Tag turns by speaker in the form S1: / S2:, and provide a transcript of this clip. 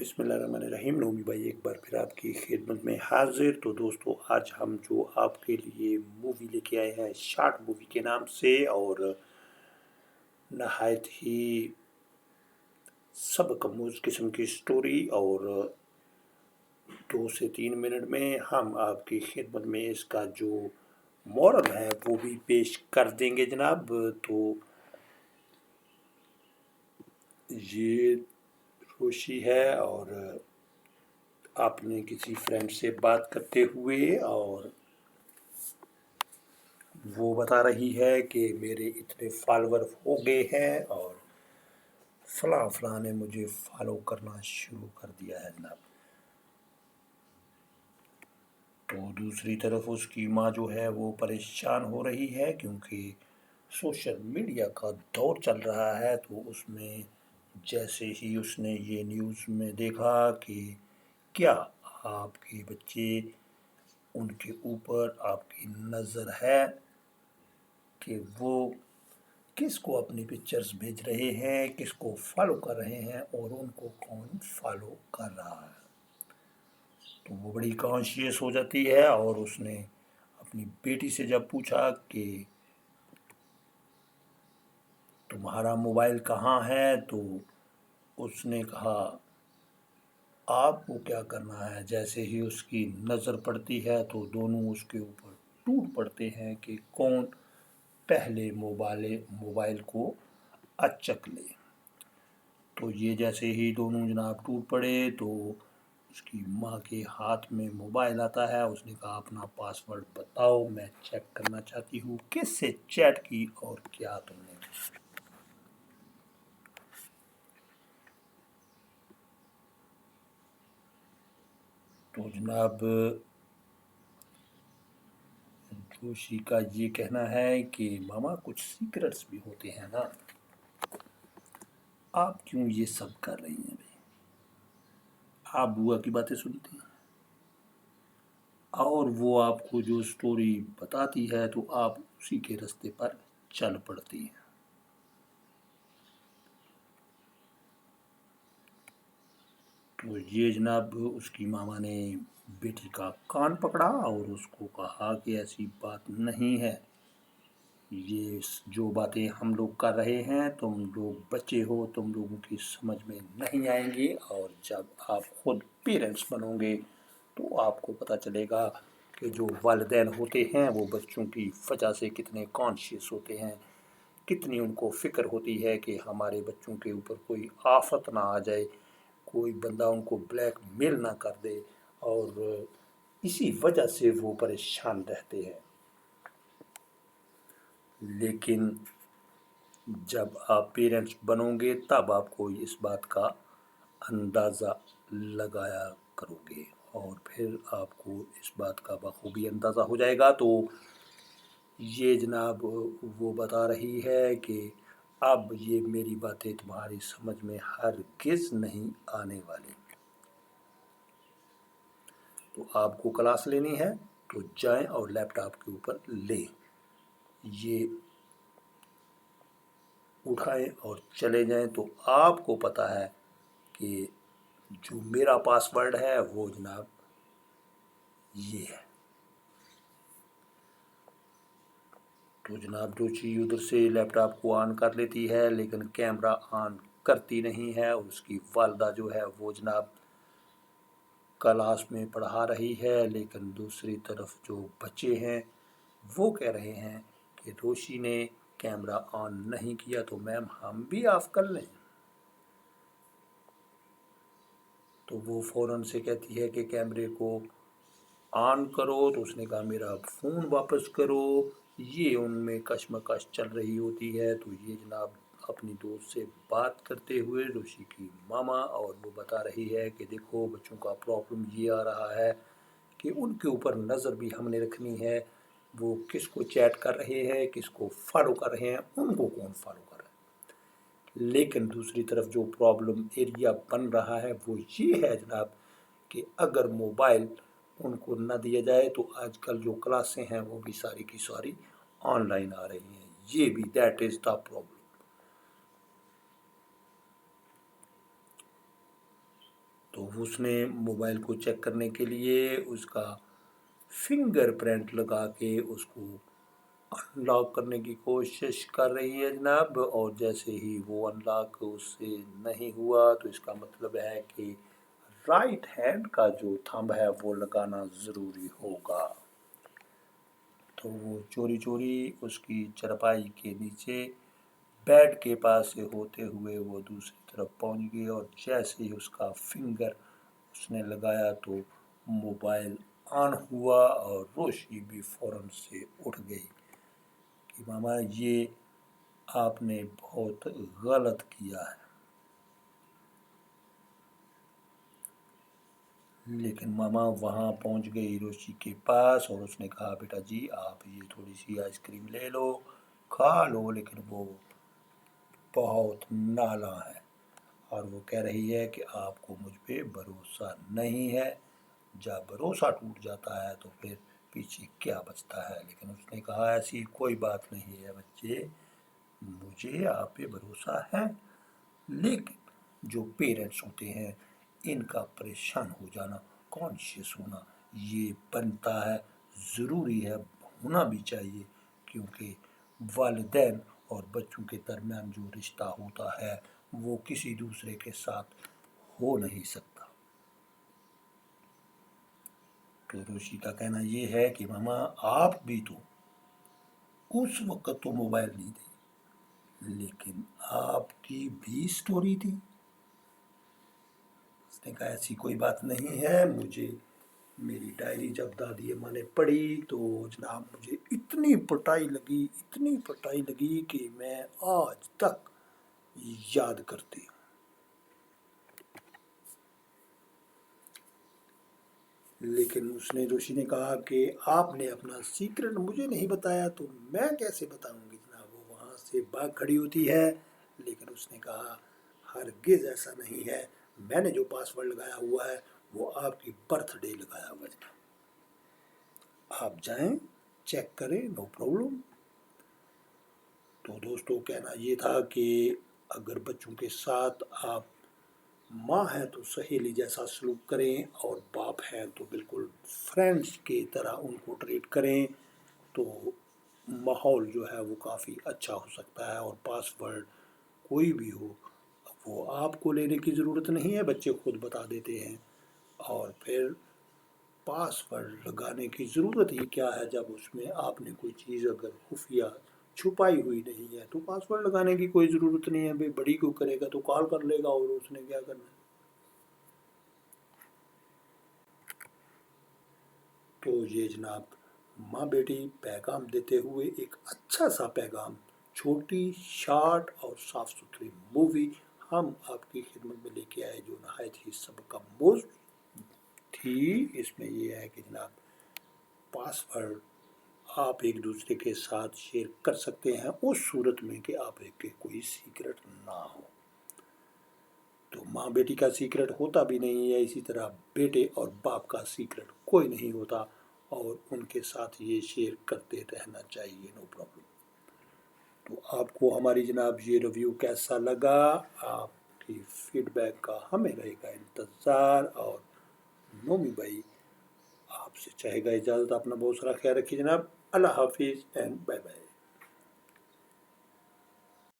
S1: बिस्मिल्लाहिर्रहमानिर्रहीम। नोमी भाई एक बार फिर आपकी खिदमत में हाजिर। तो दोस्तों, आज हम जो आपके लिए मूवी लेके आए हैं शार्ट मूवी के नाम से, और नहायत ही सबकमूज किस्म की स्टोरी, और 2 से 3 मिनट में हम आपकी खिदमत में इसका जो मॉरल है वो भी पेश कर देंगे जनाब। तो ये रोशी है, और आपने किसी फ्रेंड से बात करते हुए, और वो बता रही है कि मेरे इतने फॉलोअर हो गए हैं और फलां फलां ने मुझे फॉलो करना शुरू कर दिया है जनाब। तो दूसरी तरफ उसकी माँ जो है वो परेशान हो रही है, क्योंकि सोशल मीडिया का दौर चल रहा है। तो उसमें जैसे ही उसने ये न्यूज़ में देखा कि क्या आपके बच्चे, उनके ऊपर आपकी नज़र है कि वो किसको अपनी पिक्चर्स भेज रहे हैं, किसको फॉलो कर रहे हैं, और उनको कौन फॉलो कर रहा है। तो वो बड़ी कॉन्शियस हो जाती है, और उसने अपनी बेटी से जब पूछा कि तुम्हारा मोबाइल कहाँ है, तो उसने कहा आपको क्या करना है। जैसे ही उसकी नज़र पड़ती है तो दोनों उसके ऊपर टूट पड़ते हैं कि कौन पहले मोबाइल को अचक ले। तो ये जैसे ही दोनों जनाब टूट पड़े तो उसकी माँ के हाथ में मोबाइल आता है। उसने कहा अपना पासवर्ड बताओ, मैं चेक करना चाहती हूँ किससे चैट की और क्या तुमने। तो जनाब जोशी का ये कहना है कि मामा कुछ सीक्रेट्स भी होते हैं ना, आप क्यों ये सब कर रही हैं भाई। आप बुआ की बातें सुनती हैं और वो आपको जो स्टोरी बताती है तो आप उसी के रास्ते पर चल पड़ती हैं। तो ये जनाब उसकी मामा ने बेटी का कान पकड़ा और उसको कहा कि ऐसी बात नहीं है, ये जो बातें हम लोग कर रहे हैं तुम लोग बच्चे हो, तुम लोगों की समझ में नहीं आएंगी, और जब आप खुद पेरेंट्स बनोगे तो आपको पता चलेगा कि जो वालिदैन होते हैं वो बच्चों की वजह से कितने कॉन्शियस होते हैं, कितनी उनको फ़िक्र होती है कि हमारे बच्चों के ऊपर कोई आफत ना आ जाए, कोई बंदा उनको ब्लैकमेल ना कर दे, और इसी वजह से वो परेशान रहते हैं। लेकिन जब आप पेरेंट्स बनोगे तब आपको इस बात का अंदाज़ा लगाया करोगे, और फिर आपको इस बात का बखूबी अंदाज़ा हो जाएगा। तो ये जनाब वो बता रही है कि अब ये मेरी बातें तुम्हारी समझ में हरगिज़ नहीं आने वाली। तो आपको क्लास लेनी है तो जाएं और लैपटॉप के ऊपर लें, ये उठाएं और चले जाएं। तो आपको पता है कि जो मेरा पासवर्ड है वो जनाब ये है। तो जनाब जो चीज़ उधर से लैपटॉप को ऑन कर लेती है लेकिन कैमरा ऑन करती नहीं है। उसकी वालदा जो है वो जनाब क्लास में पढ़ा रही है, लेकिन दूसरी तरफ जो बच्चे हैं वो कह रहे हैं कि रोशी ने कैमरा ऑन नहीं किया तो मैम हम भी ऑफ कर लें। तो वो फ़ौरन से कहती है कि कैमरे को ऑन करो। तो उसने कहा मेरा फ़ोन वापस करो। ये उनमें कशमकश चल रही होती है। तो ये जनाब अपनी दोस्त से बात करते हुए रोशी की मामा, और वो बता रही है कि देखो बच्चों का प्रॉब्लम ये आ रहा है कि उनके ऊपर नज़र भी हमने रखनी है, वो किसको चैट कर रहे हैं, किसको फॉलो कर रहे हैं, उनको कौन फॉलो कर रहा है। लेकिन दूसरी तरफ जो प्रॉब्लम एरिया बन रहा है वो ये है जनाब कि अगर मोबाइल उनको न दिया जाए तो आजकल जो क्लासें हैं वो भी सारी की सारी ऑनलाइन आ रही हैं। ये भी दैट इज़ द प्रॉब्लम। तो तो उसने मोबाइल को चेक करने के लिए उसका फिंगर प्रिंट लगा के उसको अनलॉक करने की कोशिश कर रही है जनाब, और जैसे ही वो अनलॉक उससे नहीं हुआ तो इसका मतलब है कि राइट हैंड का जो थंब है वो लगाना ज़रूरी होगा। तो वो चोरी चोरी उसकी चारपाई के नीचे बेड के पास से होते हुए वो दूसरी तरफ पहुंच गई, और जैसे ही उसका फिंगर उसने लगाया तो मोबाइल ऑन हुआ और रोशनी भी फ़ौरन से उठ गई कि मामा ये आपने बहुत गलत किया है। लेकिन मामा वहाँ पहुँच गई हिरोशी के पास और उसने कहा बेटा जी आप ये थोड़ी सी आइसक्रीम ले लो, खा लो, लेकिन वो बहुत नाला है और वो कह रही है कि आपको मुझ पे भरोसा नहीं है, जब भरोसा टूट जाता है तो फिर पीछे क्या बचता है। लेकिन उसने कहा ऐसी कोई बात नहीं है बच्चे, मुझे आप पे भरोसा है, लेकिन जो पेरेंट्स होते हैं इनका परेशान हो जाना, कॉन्शियस होना, ये बनता है, ज़रूरी है, होना भी चाहिए, क्योंकि वालिदैन और बच्चों के दरमियान जो रिश्ता होता है वो किसी दूसरे के साथ हो नहीं सकता। तो रोशी का कहना ये है कि मामा आप भी तो उस वक्त तो मोबाइल नहीं थे, लेकिन आपकी भी स्टोरी थी। उसने कहा ऐसी कोई बात नहीं है, मुझे मेरी डायरी जब दादी अम्मा ने पढ़ी तो जनाब मुझे इतनी पटाई लगी कि मैं आज तक याद करती हूँ। लेकिन उसने जोशी ने कहा कि आपने अपना सीक्रेट मुझे नहीं बताया तो मैं कैसे बताऊंगी जनाब। वो वहाँ से भाग खड़ी होती है, लेकिन उसने कहा हरगिज़ ऐसा नहीं है, मैंने जो पासवर्ड लगाया हुआ है वो आपकी बर्थडे लगाया हुआ है, आप जाएं चेक करें, नो प्रॉब्लम। तो दोस्तों कहना ये था कि अगर बच्चों के साथ आप माँ हैं तो सहेली जैसा सलूक करें और बाप हैं तो बिल्कुल फ्रेंड्स की तरह उनको ट्रीट करें, तो माहौल जो है वो काफ़ी अच्छा हो सकता है। और पासवर्ड कोई भी हो वो आपको लेने की ज़रूरत नहीं है, बच्चे खुद बता देते हैं। और फिर पासवर्ड लगाने की ज़रूरत ही क्या है, जब उसमें आपने कोई चीज़ अगर खुफिया छुपाई हुई नहीं है तो पासवर्ड लगाने की कोई ज़रूरत नहीं है। भाई बड़ी को करेगा तो कॉल कर लेगा और उसने क्या करना है। तो ये जनाब माँ बेटी पैगाम देते हुए एक अच्छा सा पैगाम, छोटी शार्ट और साफ सुथरी मूवी हम आपकी खिदमत में लेके आए जो नहायत ही सबका मोज थी। इसमें यह है कि जनाब पासवर्ड आप एक दूसरे के साथ शेयर कर सकते हैं उस सूरत में कि आप एक के कोई सीक्रेट ना हो। तो माँ बेटी का सीक्रेट होता भी नहीं है, इसी तरह बेटे और बाप का सीक्रेट कोई नहीं होता, और उनके साथ ये शेयर करते रहना चाहिए, नो प्रॉब्लम। तो आपको हमारी जनाब ये रिव्यू कैसा लगा, आपकी फीडबैक का हमें रहेगा इंतज़ार। और नोमी भाई आपसे चाहेगा इजाज़त, अपना बहुत सारा ख्याल रखिए जनाब। अल्लाह हाफिज़ एंड बाय बाय।